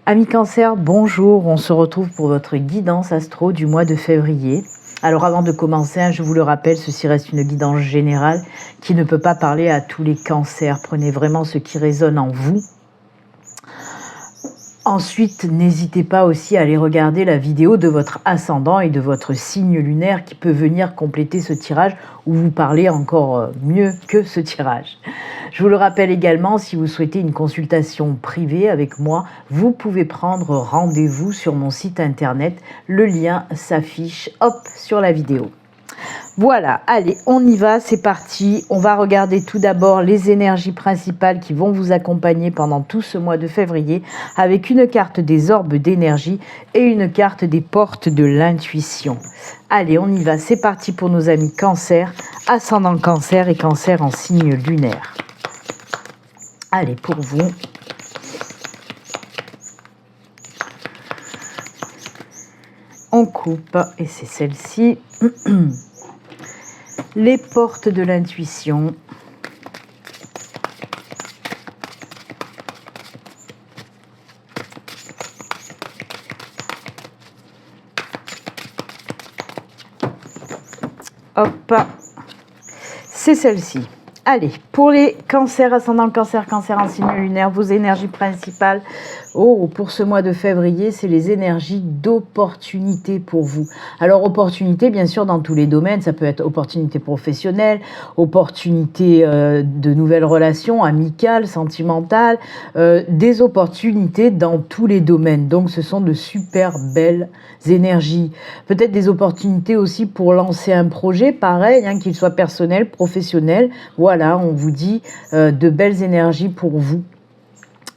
Amis Cancer, bonjour, on se retrouve pour votre guidance astro du mois de février. Alors avant de commencer, je vous le rappelle, ceci reste une guidance générale qui ne peut pas parler à tous les cancers. Prenez vraiment ce qui résonne en vous. Ensuite, n'hésitez pas aussi à aller regarder la vidéo de votre ascendant et de votre signe lunaire qui peut venir compléter ce tirage ou vous parler encore mieux que ce tirage. Je vous le rappelle également, si vous souhaitez une consultation privée avec moi, vous pouvez prendre rendez-vous sur mon site internet. Le lien s'affiche, hop, sur la vidéo. Voilà, allez, on y va, c'est parti. On va regarder tout d'abord les énergies principales qui vont vous accompagner pendant tout ce mois de février avec une carte des orbes d'énergie et une carte des portes de l'intuition. Allez, on y va, c'est parti pour nos amis Cancer, ascendant Cancer et Cancer en signe lunaire. Allez, pour vous. On coupe et c'est celle-ci. Les portes de l'intuition. Hop, c'est celle-ci. Allez, pour les cancers, ascendant cancer, cancer en signe lunaire, vos énergies principales, pour ce mois de février, c'est les énergies d'opportunité pour vous. Alors, opportunité, bien sûr, dans tous les domaines, ça peut être opportunité professionnelle, opportunité de nouvelles relations, amicales, sentimentales, des opportunités dans tous les domaines. Donc, ce sont de super belles énergies. Peut-être des opportunités aussi pour lancer un projet, pareil, hein, qu'il soit personnel, professionnel. Voilà, on vous dit de belles énergies pour vous.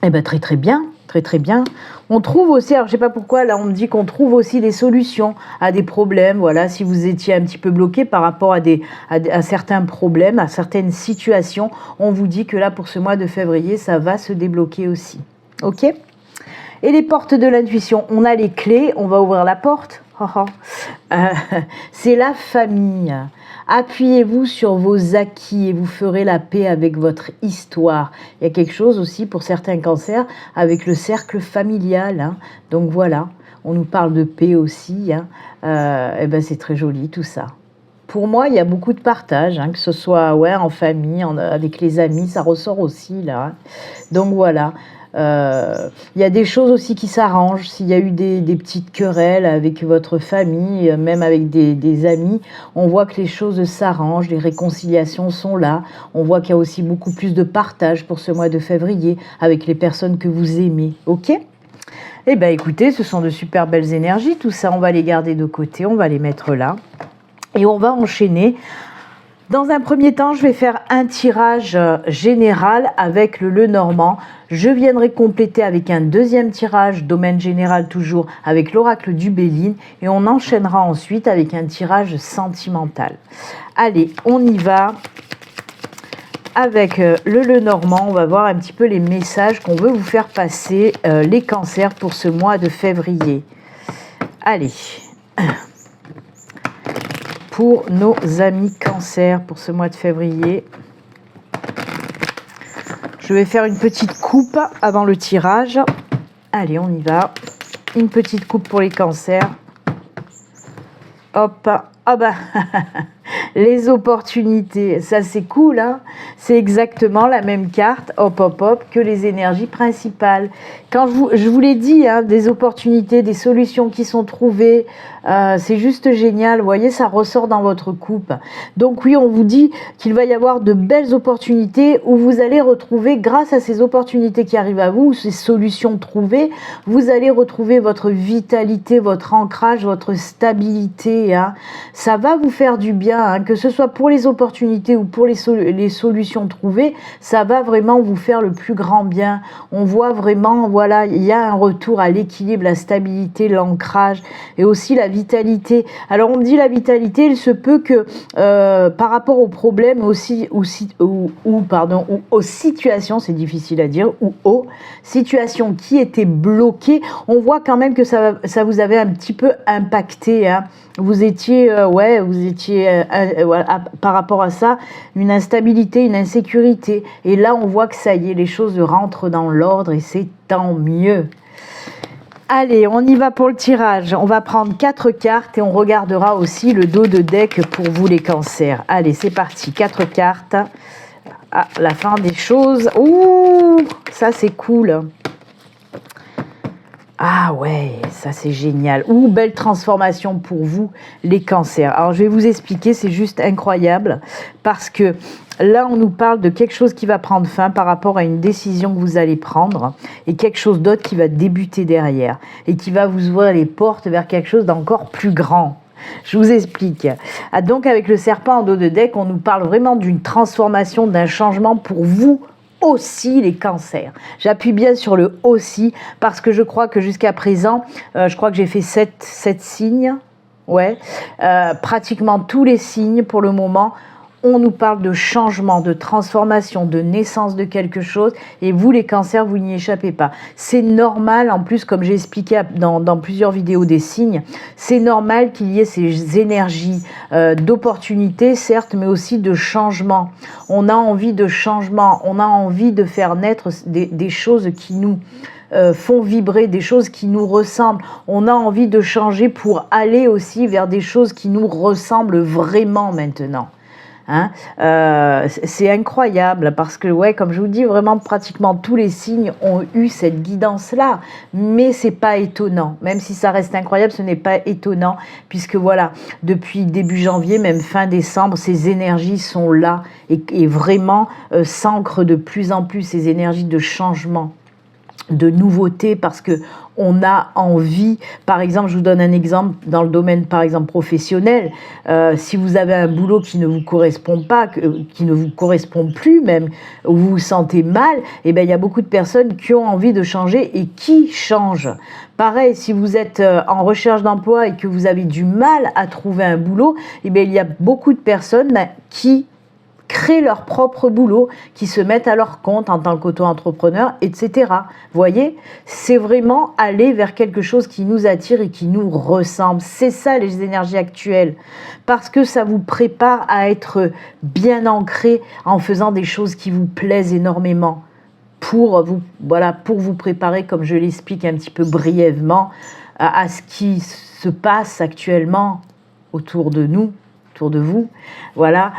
Eh bien, très très bien, très très bien. On trouve aussi, alors je sais pas pourquoi, là on me dit qu'on trouve aussi des solutions à des problèmes. Voilà, si vous étiez un petit peu bloqué par rapport à certains problèmes, à certaines situations, on vous dit que là pour ce mois de février, ça va se débloquer aussi. Ok ? Et les portes de l'intuition, on a les clés, on va ouvrir la porte. C'est la famille. Appuyez-vous sur vos acquis et vous ferez la paix avec votre histoire. Il y a quelque chose aussi pour certains cancers avec le cercle familial. Hein. Donc voilà, on nous parle de paix aussi. Hein. Et ben c'est très joli tout ça. Pour moi, il y a beaucoup de partage, hein, que ce soit en famille, avec les amis, ça ressort aussi là. Hein. Donc voilà. Il y a des choses aussi qui s'arrangent. S'il y a eu des petites querelles avec votre famille, même avec des amis, on voit que les choses s'arrangent, les réconciliations sont là. On voit qu'il y a aussi beaucoup plus de partage pour ce mois de février avec les personnes que vous aimez. Ok ? Eh bien écoutez, ce sont de super belles énergies. Tout ça, on va les garder de côté, on va les mettre là. Et on va enchaîner. Dans un premier temps, je vais faire un tirage général avec le Lenormand. Je viendrai compléter avec un deuxième tirage, domaine général toujours, avec l'oracle du Béline. Et on enchaînera ensuite avec un tirage sentimental. Allez, on y va. Avec le Lenormand, on va voir un petit peu les messages qu'on veut vous faire passer, les cancers, pour ce mois de février. Allez. Pour nos amis Cancer, pour ce mois de février. Je vais faire une petite coupe avant le tirage. Allez, on y va. Une petite coupe pour les cancers. Hop, ah bah, les opportunités, ça c'est cool, hein. C'est exactement la même carte, hop, hop, hop, que les énergies principales. Quand je vous l'ai dit, hein, des opportunités, des solutions qui sont trouvées, c'est juste génial. Vous voyez, ça ressort dans votre coupe. Donc oui, on vous dit qu'il va y avoir de belles opportunités où vous allez retrouver, grâce à ces opportunités qui arrivent à vous, ces solutions trouvées, vous allez retrouver votre vitalité, votre ancrage, votre stabilité. Hein. Ça va vous faire du bien, hein, que ce soit pour les opportunités ou pour les solutions trouvées, ça va vraiment vous faire le plus grand bien. On voit vraiment, voilà, il y a un retour à l'équilibre, la stabilité, l'ancrage et aussi la vitalité. Alors on me dit la vitalité, il se peut que par rapport aux problèmes aussi, ou aux situations, c'est difficile à dire, ou aux situations qui étaient bloquées, on voit quand même que ça vous avait un petit peu impacté. Hein. Vous étiez, par rapport à ça, une instabilité, une insécurité. Et là, on voit que ça y est, les choses rentrent dans l'ordre et c'est tant mieux. Allez, on y va pour le tirage. On va prendre 4 cartes et on regardera aussi le dos de deck pour vous les cancers. Allez, c'est parti. 4 cartes. Ah, la fin des choses. Ouh, ça c'est cool. Ah ouais, ça c'est génial. Ouh, belle transformation pour vous, les cancers. Alors je vais vous expliquer, c'est juste incroyable. Parce que là, on nous parle de quelque chose qui va prendre fin par rapport à une décision que vous allez prendre. Et quelque chose d'autre qui va débuter derrière. Et qui va vous ouvrir les portes vers quelque chose d'encore plus grand. Je vous explique. Ah, donc avec le serpent en dos de deck, on nous parle vraiment d'une transformation, d'un changement pour vous aussi les cancers. J'appuie bien sur le aussi parce que je crois que jusqu'à présent, je crois que j'ai fait 7 signes. Ouais, pratiquement tous les signes pour le moment. On nous parle de changement, de transformation, de naissance de quelque chose. Et vous, les cancers, vous n'y échappez pas. C'est normal, en plus, comme j'ai expliqué dans plusieurs vidéos des signes, c'est normal qu'il y ait ces énergies d'opportunité, certes, mais aussi de changement. On a envie de changement, on a envie de faire naître des choses qui nous font vibrer, des choses qui nous ressemblent. On a envie de changer pour aller aussi vers des choses qui nous ressemblent vraiment maintenant. Hein, c'est incroyable parce que ouais, comme je vous dis, vraiment pratiquement tous les signes ont eu cette guidance là, mais c'est pas étonnant, même si ça reste incroyable, ce n'est pas étonnant puisque voilà, depuis début janvier, même fin décembre, ces énergies sont là et vraiment s'ancrent de plus en plus, ces énergies de changement, de nouveauté, parce que on a envie, par exemple, je vous donne un exemple dans le domaine par exemple professionnel, si vous avez un boulot qui ne vous correspond pas, qui ne vous correspond plus même, où vous vous sentez mal, et bien il y a beaucoup de personnes qui ont envie de changer et qui changent. Pareil, si vous êtes en recherche d'emploi et que vous avez du mal à trouver un boulot, et bien il y a beaucoup de personnes qui créent leur propre boulot, qui se mettent à leur compte en tant qu'auto-entrepreneur, etc. Vous voyez, c'est vraiment aller vers quelque chose qui nous attire et qui nous ressemble. C'est ça les énergies actuelles, parce que ça vous prépare à être bien ancré en faisant des choses qui vous plaisent énormément, pour vous, voilà, pour vous préparer, comme je l'explique un petit peu brièvement, à ce qui se passe actuellement autour de nous, autour de vous, voilà,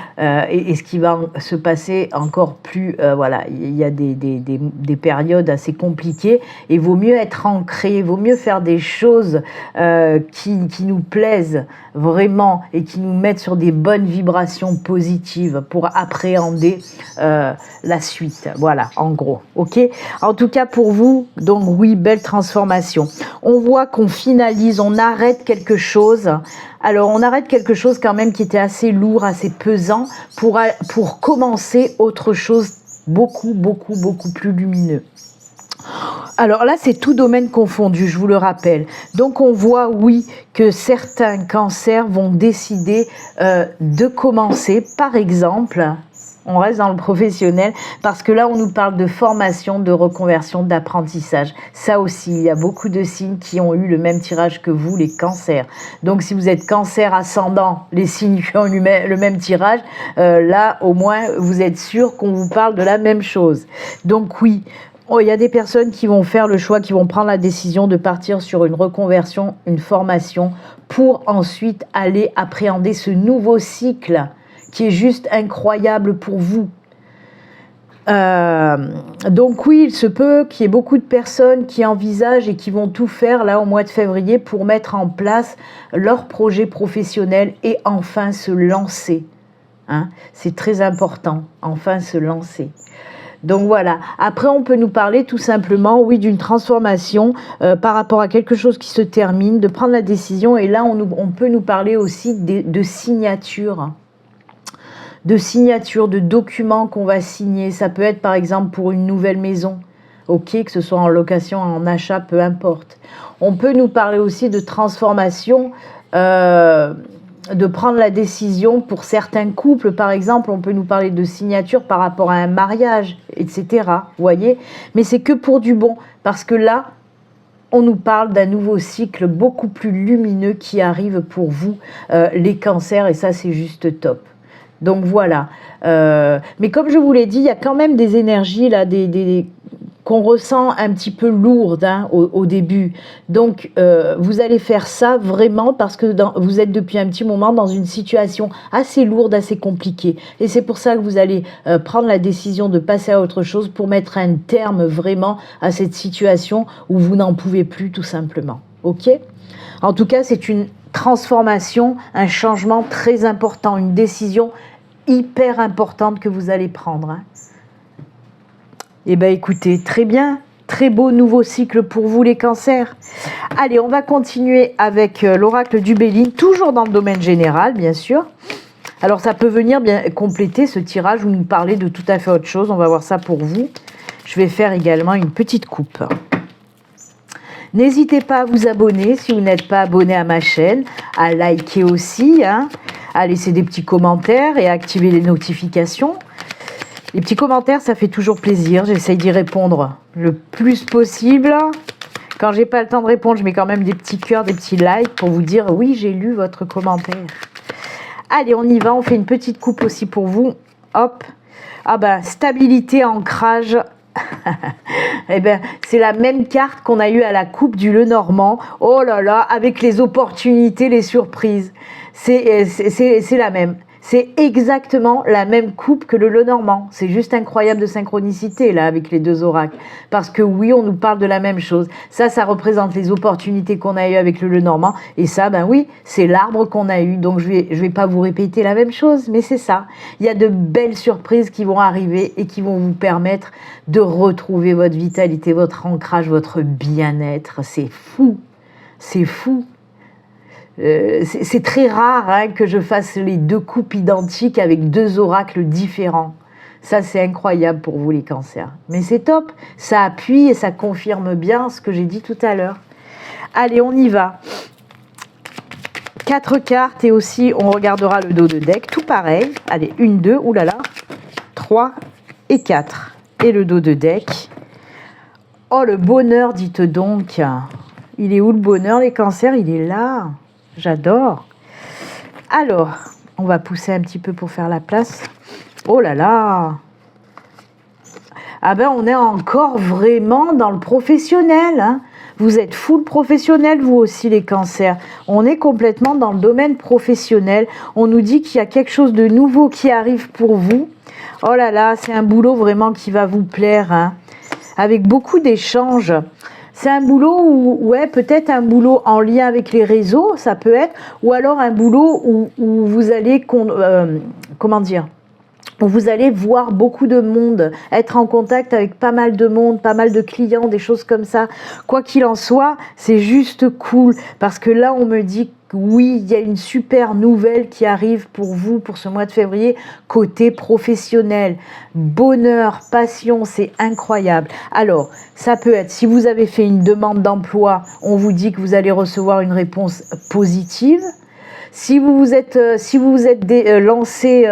et ce qui va se passer encore plus, voilà, il y a des périodes assez compliquées, et vaut mieux être ancré, vaut mieux faire des choses qui nous plaisent vraiment, et qui nous mettent sur des bonnes vibrations positives pour appréhender la suite, voilà, en gros, ok. En tout cas pour vous, donc oui, belle transformation. On voit qu'on finalise, on arrête quelque chose. Alors, on arrête quelque chose quand même qui était assez lourd, assez pesant, pour commencer autre chose beaucoup plus lumineux. Alors là, c'est tout domaine confondu, je vous le rappelle. Donc, on voit, oui, que certains cancers vont décider de commencer, par exemple... On reste dans le professionnel parce que là, on nous parle de formation, de reconversion, d'apprentissage. Ça aussi, il y a beaucoup de signes qui ont eu le même tirage que vous, les cancers. Donc, si vous êtes cancer ascendant, les signes qui ont eu le même tirage, là, au moins, vous êtes sûr qu'on vous parle de la même chose. Donc, oui. Oh, il y a des personnes qui vont faire le choix, qui vont prendre la décision de partir sur une reconversion, une formation, pour ensuite aller appréhender ce nouveau cycle qui est juste incroyable pour vous. Donc oui, il se peut qu'il y ait beaucoup de personnes qui envisagent et qui vont tout faire là au mois de février pour mettre en place leur projet professionnel et enfin se lancer. Hein, c'est très important, enfin se lancer. Donc voilà, après on peut nous parler tout simplement, oui, d'une transformation par rapport à quelque chose qui se termine, de prendre la décision, et là on peut nous parler aussi de signature. De signature, de documents qu'on va signer. Ça peut être par exemple pour une nouvelle maison, ok, que ce soit en location, en achat, peu importe. On peut nous parler aussi de transformation, de prendre la décision pour certains couples, par exemple, on peut nous parler de signature par rapport à un mariage, etc. Vous voyez, mais c'est que pour du bon, parce que là, on nous parle d'un nouveau cycle beaucoup plus lumineux qui arrive pour vous, les cancers, et ça c'est juste top. Donc voilà, mais comme je vous l'ai dit, il y a quand même des énergies là, qu'on ressent un petit peu lourde hein, au début. Donc, vous allez faire ça vraiment parce que vous êtes depuis un petit moment dans une situation assez lourde, assez compliquée. Et c'est pour ça que vous allez prendre la décision de passer à autre chose pour mettre un terme vraiment à cette situation où vous n'en pouvez plus tout simplement. Ok ? En tout cas, c'est une transformation, un changement très important, une décision hyper importante que vous allez prendre. Hein. Eh bien, écoutez, très bien, très beau nouveau cycle pour vous les cancers. Allez, on va continuer avec l'oracle du Béline, toujours dans le domaine général, bien sûr. Alors, ça peut venir bien compléter ce tirage ou nous parler de tout à fait autre chose. On va voir ça pour vous. Je vais faire également une petite coupe. N'hésitez pas à vous abonner si vous n'êtes pas abonné à ma chaîne, à liker aussi, hein, à laisser des petits commentaires et à activer les notifications. Les petits commentaires, ça fait toujours plaisir. J'essaye d'y répondre le plus possible. Quand j'ai pas le temps de répondre, je mets quand même des petits cœurs, des petits likes pour vous dire oui, j'ai lu votre commentaire. Allez, on y va. On fait une petite coupe aussi pour vous. Hop. Ah ben, stabilité, ancrage. Eh ben, c'est la même carte qu'on a eue à la coupe du Lenormand. Oh là là, avec les opportunités, les surprises. C'est la même. C'est exactement la même coupe que le Lenormand. C'est juste incroyable de synchronicité, là, avec les deux oracles. Parce que oui, on nous parle de la même chose. Ça représente les opportunités qu'on a eues avec le Lenormand. Et ça, ben oui, c'est l'arbre qu'on a eu. Donc, je vais pas vous répéter la même chose, mais c'est ça. Il y a de belles surprises qui vont arriver et qui vont vous permettre de retrouver votre vitalité, votre ancrage, votre bien-être. C'est fou. C'est fou. C'est très rare hein, que je fasse les deux coupes identiques avec deux oracles différents. Ça, c'est incroyable pour vous les cancers. Mais c'est top, ça appuie et ça confirme bien ce que j'ai dit tout à l'heure. Allez, on y va. 4 cartes et aussi on regardera le dos de deck, tout pareil. Allez, 1, 2, oulala, 3 et 4. Et le dos de deck. Oh, le bonheur, dites donc. Il est où le bonheur, les cancers? Il est là. J'adore. Alors, on va pousser un petit peu pour faire la place. Oh là là. Ah ben, on est encore vraiment dans le professionnel. Hein. Vous êtes full professionnel, vous aussi, les cancers. On est complètement dans le domaine professionnel. On nous dit qu'il y a quelque chose de nouveau qui arrive pour vous. Oh là là, c'est un boulot vraiment qui va vous plaire. Hein. Avec beaucoup d'échanges. C'est un boulot où, ouais, peut-être un boulot en lien avec les réseaux, ça peut être, ou alors un boulot où vous allez, comment dire, où vous allez voir beaucoup de monde, être en contact avec pas mal de monde, pas mal de clients, des choses comme ça. Quoi qu'il en soit, c'est juste cool, parce que là, on me dit oui, il y a une super nouvelle qui arrive pour vous, pour ce mois de février, côté professionnel. Bonheur, passion, c'est incroyable. Alors, ça peut être, si vous avez fait une demande d'emploi, on vous dit que vous allez recevoir une réponse positive. Si vous vous êtes lancé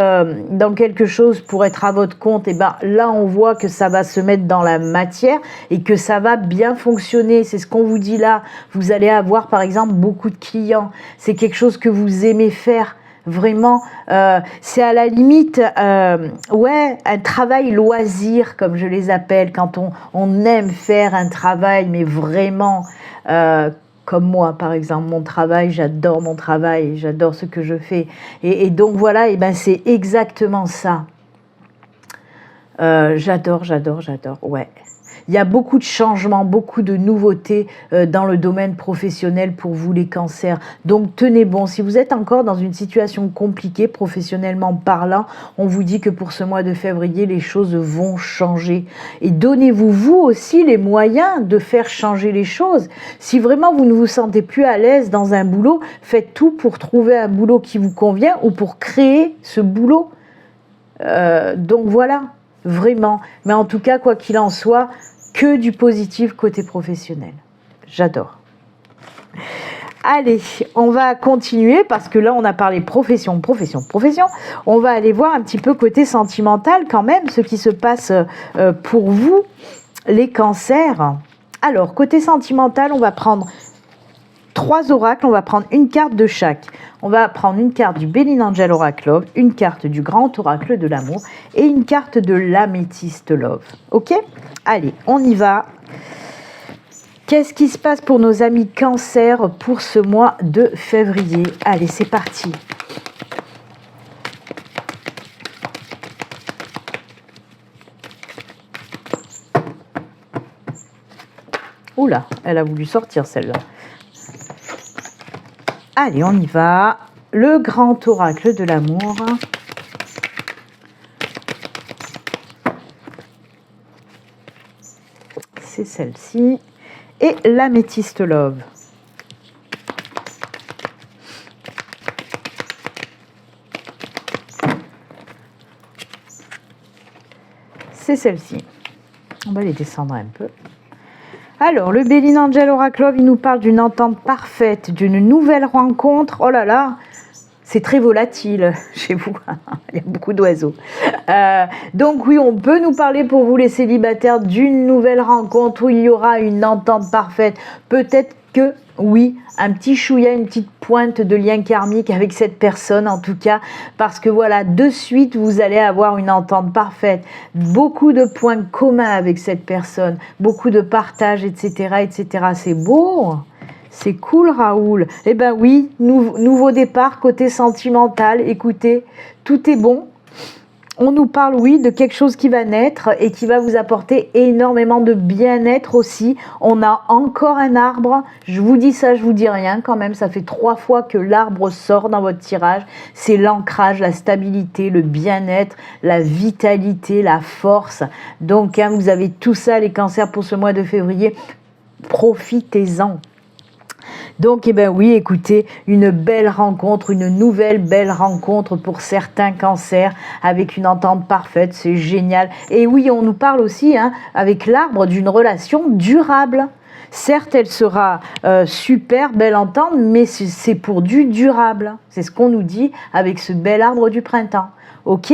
dans quelque chose pour être à votre compte, et ben là on voit que ça va se mettre dans la matière et que ça va bien fonctionner. C'est ce qu'on vous dit là. Vous allez avoir par exemple beaucoup de clients. C'est quelque chose que vous aimez faire. Vraiment, c'est à la limite, ouais, un travail loisir comme je les appelle, quand on aime faire un travail, mais vraiment. Comme moi, par exemple, mon travail, j'adore mon travail, j'adore ce que je fais. Et donc voilà, et ben c'est exactement ça. J'adore, ouais. Il y a beaucoup de changements, beaucoup de nouveautés dans le domaine professionnel pour vous les cancers. Donc tenez bon, si vous êtes encore dans une situation compliquée professionnellement parlant, on vous dit que pour ce mois de février, les choses vont changer. Et donnez-vous vous aussi les moyens de faire changer les choses. Si vraiment vous ne vous sentez plus à l'aise dans un boulot, faites tout pour trouver un boulot qui vous convient ou pour créer ce boulot. Donc voilà, vraiment. Mais en tout cas, quoi qu'il en soit, que du positif côté professionnel. J'adore. Allez, on va continuer parce que là, on a parlé profession. On va aller voir un petit peu côté sentimental quand même, ce qui se passe pour vous, les cancers. Alors, côté sentimental, on va prendre 3 oracles, on va prendre une carte de chaque. On va prendre une carte du Béline Angel Oracle Love, une carte du Grand Oracle de l'amour et une carte de l'Améthyste Love. Ok? Allez, on y va. Qu'est-ce qui se passe pour nos amis Cancer pour ce mois de février? Allez, c'est parti. Oula, elle a voulu sortir celle-là. Allez, on y va. Le Grand Oracle de l'amour. C'est celle-ci. Et l'Améthyste Love. C'est celle-ci. On va les descendre un peu. Alors, le Béline Angel Oracle Love, il nous parle d'une entente parfaite, d'une nouvelle rencontre. Oh là là, c'est très volatile chez vous. Il y a beaucoup d'oiseaux. Donc oui, on peut nous parler pour vous les célibataires d'une nouvelle rencontre où il y aura une entente parfaite. Peut-être que, oui, un petit chouïa, une petite pointe de lien karmique avec cette personne en tout cas, parce que voilà, de suite, vous allez avoir une entente parfaite, beaucoup de points communs avec cette personne, beaucoup de partage, etc., etc. C'est beau, c'est cool Raoul. Eh ben oui, nouveau départ, côté sentimental, écoutez, tout est bon. On nous parle, oui, de quelque chose qui va naître et qui va vous apporter énormément de bien-être aussi. On a encore un arbre. Je vous dis ça, je vous dis rien quand même. Ça fait 3 fois que l'arbre sort dans votre tirage. C'est l'ancrage, la stabilité, le bien-être, la vitalité, la force. Donc, hein, vous avez tout ça, les cancers, pour ce mois de février. Profitez-en. Donc, eh ben oui, écoutez, une belle rencontre, une nouvelle belle rencontre pour certains cancers avec une entente parfaite, c'est génial. Et oui, on nous parle aussi, hein, avec l'arbre, d'une relation durable. Certes, elle sera super belle entente, mais c'est pour du durable. C'est ce qu'on nous dit avec ce bel arbre du printemps. Ok ?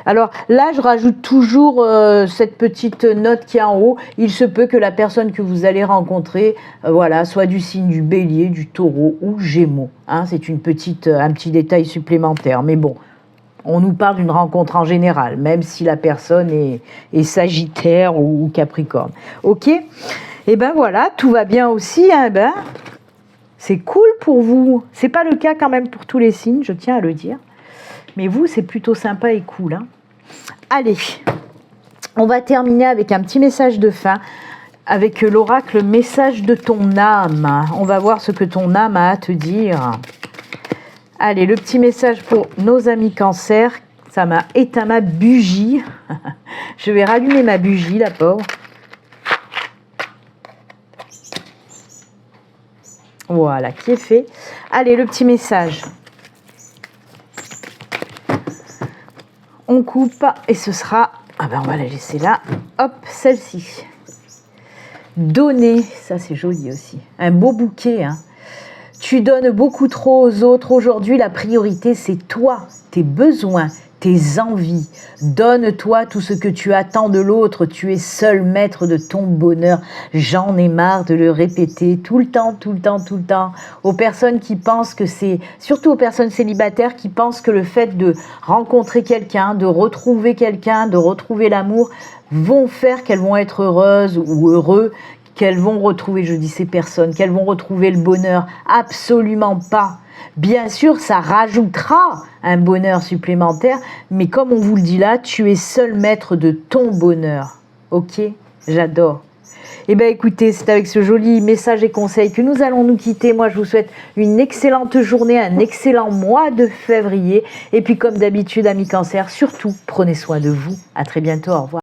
Alors là, je rajoute toujours cette petite note qui est en haut. Il se peut que la personne que vous allez rencontrer, voilà, soit du signe du Bélier, du Taureau ou Gémeaux. Hein, c'est un petit détail supplémentaire. Mais bon, on nous parle d'une rencontre en général, même si la personne est Sagittaire ou Capricorne. Ok ? Et ben voilà, tout va bien aussi. Hein, ben, c'est cool pour vous. C'est pas le cas quand même pour tous les signes, je tiens à le dire. Mais vous, c'est plutôt sympa et cool. Hein. Allez, on va terminer avec un petit message de fin, avec l'oracle message de ton âme. On va voir ce que ton âme a à te dire. Allez, le petit message pour nos amis Cancer. Ça m'a éteint ma bougie. Je vais rallumer ma bougie, la pauvre. Voilà, qui est fait. Allez, le petit message. On coupe et ce sera, ah ben on va la laisser là, hop, celle-ci. Donner, ça c'est joli aussi, un beau bouquet. Hein. Tu donnes beaucoup trop aux autres, aujourd'hui la priorité c'est toi, tes besoins, tes envies. Donne-toi tout ce que tu attends de l'autre, tu es seul maître de ton bonheur. J'en ai marre de le répéter tout le temps, tout le temps, tout le temps. Aux personnes qui pensent que c'est, surtout aux personnes célibataires qui pensent que le fait de rencontrer quelqu'un, de retrouver quelqu'un, de retrouver l'amour, vont faire qu'elles vont être heureuses ou heureux, qu'elles vont retrouver, je dis ces personnes, qu'elles vont retrouver le bonheur. Absolument pas. Bien sûr, ça rajoutera un bonheur supplémentaire, mais comme on vous le dit là, tu es seul maître de ton bonheur. Ok ? J'adore. Eh bien écoutez, c'est avec ce joli message et conseil que nous allons nous quitter. Moi, je vous souhaite une excellente journée, un excellent mois de février. Et puis comme d'habitude, amis Cancer, surtout, prenez soin de vous. À très bientôt, au revoir.